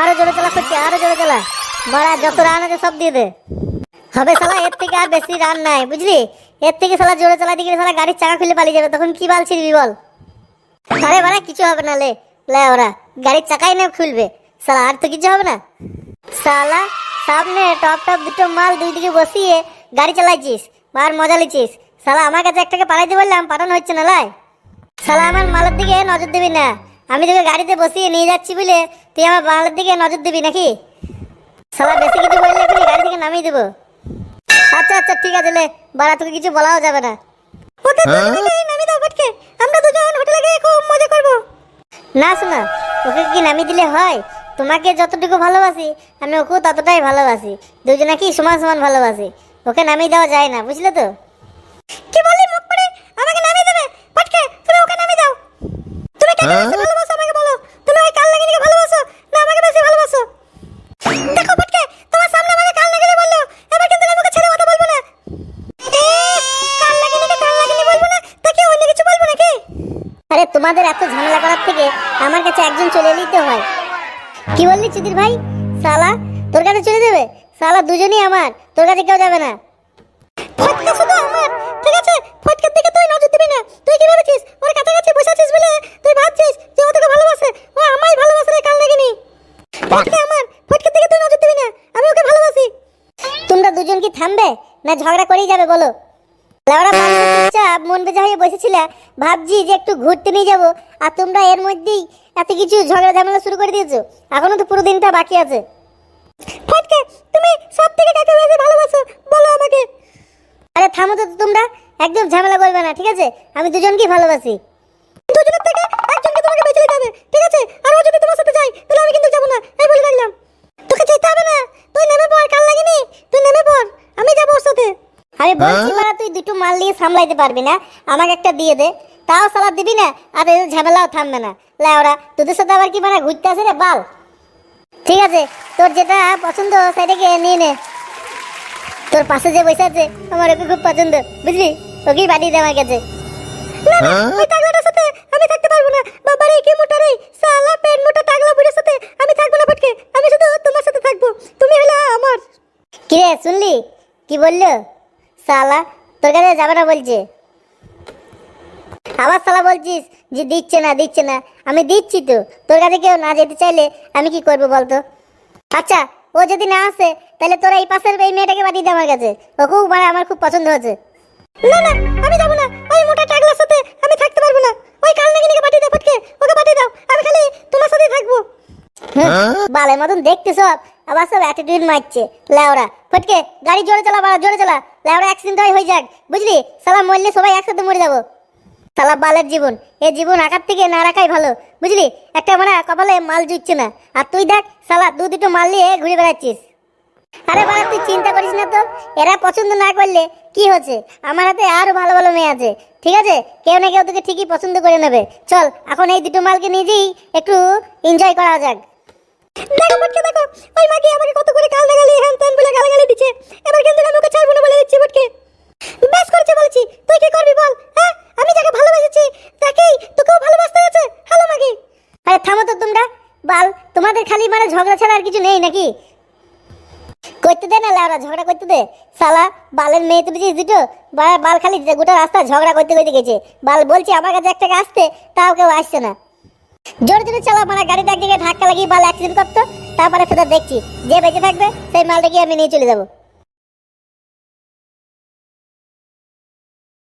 আরো জোরে চালা করছে, আরো জোরে চালা। মারা যত রান আছে সব দিয়ে দে। হবে শালা, এর থেকে আর বেশি রান নাই, বুঝলি? এর থেকে শালা জোরে চালা দিকে শালা গাড়ির চাকা খুলে পালিয়ে যাবে, তখন কি বাল ছিড়বি বল? আরে বাড়া কিছু হবে না, লে লে ওরা গাড়ির চাকাই না খুলবে শালা, আর তো কিছু হবে না। শালা সামনে টপ টপ দুটো মাল দুই দিকে বসিয়ে গাড়ি চালাইছিস, আর মজা লিছিস। শালা আমার কাছে একটাকে পাঠাইতে বললাম, পাঠানো হচ্ছে না লাই। শালা আমার মালের দিকে নজর দিবি না, আমি তোকে গাড়িতে বসিয়ে নিয়ে যাচ্ছি বলে তুই আমার মালের দিকে নজর দিবি নাকি? শালা বেশি কিছু বললে এখনই গাড়ি থেকে নামিয়ে দেবো। আচ্ছা আচ্ছা ঠিক আছে, লে বাড়া তোকে কিছু বলাও যাবে না। নামিয়ে দাও ফটকে, আমরা দুজন হোটেলে গিয়ে খুব মজা করবো। না শোনা, ওকে কি নামিয়ে দিলে হয়? তোমাকে যতটুকু ভালোবাসি আমি ওকেও ততটাই ভালোবাসি, দুজনে কি সমান সমান ভালোবাসি। ওকে নামিয়ে দেওয়া যায় না, বুঝলে তো? কি বললি মুখ পড়ে আমাকে নামিয়ে দেবে? ফটকে তুমি ওকে নামিয়ে দাও। তুমি কাকে বেশি ভালোবাসো আমাকে বলো? তুমি ওই কাল লাগিনিকে ভালোবাসো না আমাকে বেশি ভালোবাসো? দেখো ফটকে, তোমার সামনে আমাকে কাল লাগিনি বললো, এবার কিন্তু আমি ওকে ছেড়ে কথা বলবো না। কাল লাগিনিকে কাল লাগিনি বলবো না, তা কি অন্য কিছু বলবো নাকি? আরে তোমাদের এত ঝামেলা করার থেকে আমার কাছে একজন চলে এলেই হয়। কি বললি চিদির ভাই? শালা তোর কাছে চলে যাবে? শালা দুজনই আমার, তোর কাছে কেউ যাবে না। ফটকা শুধু আমার, ঠিক আছে? ফটকার দিকে তুই নজর দিবি না। তুই কি ভেবেছিস ওর কাছাকাছি বসে আছিস বলে তুই ভাবছিস যে ও তোকে ভালোবাসে? ও আমায় ভালোবাসে রে কাল লাগিনি। ফটকা আমার, ফটকার দিকে তুই নজর দিবি না, আমি ওকে ভালোবাসি। তোমরা দুজন কি থামবে না ঝগড়া করেই যাবে বলো? লাউড়া বাড়িতে চুপচাপ মন বেজা হয়ে বসেছিলে, ভাবছি যে একটু ঘুরতে নিয়ে যাবো, আর তোমরা এর মধ্যেই এত কিছু ঝগড়া ঝামেলা শুরু করে দিয়েছো। এখনো তো পুরো দিনটা বাকি আছে। ফটকে তুমি সব থেকে কাকে বেশি ভালোবাসো বলো আমাকে? আরে থামো তো তোমরা, একদম ঝামেলা করবে না, ঠিক আছে? আমি দুজনকেই ভালোবাসি। দুজনের থেকে একজনকে তোমাকে বেছে নিতে হবে, ঠিক আছে? আর ও যদি তোমার সাথে যায় তাহলে আমি কিন্তু যাবো না, এই বলে রাখলাম। তোকে যেতে হবে না, তুই নেমে পড়, কাল লাগিনি তুই নেমে পড়, আমি যাবো ওর সাথে। আমি বলছি মারা তুই দুটো মাল নিয়ে সামলাইতে পারবি না, আমাকে একটা দিয়ে দে, তাও সালাদ দিবি না, আর এদের ঝামেলাও থামবে না। লাউড়া তোদের সাথে আবার কি মানে ঘুরতে আসে রে বাল? ঠিক আছে, তোর যেটা পছন্দ সেটাকে নিয়ে নে। তোর পাশে যে বসে আছে আমার ওকে খুব পছন্দ, বুঝলি? ওকেই পাঠিয়ে দে আমার কাছে। না না, ওই টাগলাটার সাথে আমি থাকতে পারবো না। বাবা রে কি মোটা রে, শালা পেট মোটা টাগলা বুড়ির সাথে আমি থাকবো না ফটকে, আমি শুধু তোমার সাথে থাকবো, তুমি হলো আমার। কি রে শুনলি কি বললো? শালা তোর কাছে যাবে না বলছে, আবার শালা বলছিস যে দিচ্ছে না দিচ্ছে না। আমি দিচ্ছি তো, তোর কাছে কেউ না যেতে চাইলে আমি কি করবো বলতো? আচ্ছা ও যদি না আসে তাহলে তোরা এই পাশের এই মেয়েটাকে পাঠিয়ে দে আমার কাছে, ওকেও মানে আমার খুব পছন্দ হয়েছে। না না আমি যাবো না, ওই মোটা টাগলার সাথে আমি থাকতে পারবো না। ওই কাল নাগিনীকে পাঠিয়ে দাও ফটকে, ওকে পাঠিয়ে দাও, আমি খালি তোমার সাথেই থাকবো। বালের মতন দেখতে সব, আবার সব অ্যাটিটিউড মারছে লেওরা। ফটকে গাড়ি জোরে চালা, বাড়া জোরে চালা, লেওরা অ্যাক্সিডেন্ট হয়ে যাক, বুঝলি? সালা মরলে সবাই একসাথে মরে যাবো। সালা বালের জীবন, এই জীবন আকার থেকে না রাখাই ভালো, বুঝলি? একটা মানে কপালে মাল জুটছে না, আর তুই দেখ সালা দুটো মাল নিয়ে ঘুরে বেড়াচ্ছিস। আরে বাবা তুই চিন্তা করিস না তো, এরা পছন্দ না করলে কি হচ্ছে, আমার হাতে আরো ভালো ভালো মেয়ে আছে, ঠিক আছে? কেউ না কেউ তোকে ঠিকই পছন্দ করে নেবে। চল এখন এই দুটো মালকে নিয়ে যেই একটু এনজয় করা যাক। দেখো ফটকে দেখো, ওই মাকে আমাকে কত করে গাল দেখালি, হ্যান ত্যান বলে গালাগালি দিচ্ছে, এবার কিন্তু আমি ওকে ছাড়বো না বলে দিচ্ছি ফটকে। বেশ করেছে বলছি, তুই কি করবি বল? হ্যাঁ আমি যাকে ভালোবেসেছি তাকেই তোকেও ভালোবাসতে আছে। হ্যালো মাগি। আরে থামো তো তোমরা বাল, তোমাদের খালি মানে ঝগড়া ছাড়া আর কিছু নেই নাকি? করতে দে না লাউরা, ঝগড়া করতে দে। শালা বালের মেয়ে তুলেছিস দুটো, বাল খালি গোটা রাস্তা ঝগড়া করতে করতে গেছে। বাল বলছি আমার কাছে একটা আসতে, তাও কেউ আসছে না। জোরে জোরে চালা, মানে গাড়িটা একদিকে ধাক্কা লাগিয়ে বাল অ্যাক্সিডেন্ট করতো, তারপরে ফের দেখছি যে বেঁচে থাকবে সেই মালটাকে আমি নিয়ে চলে যাবো।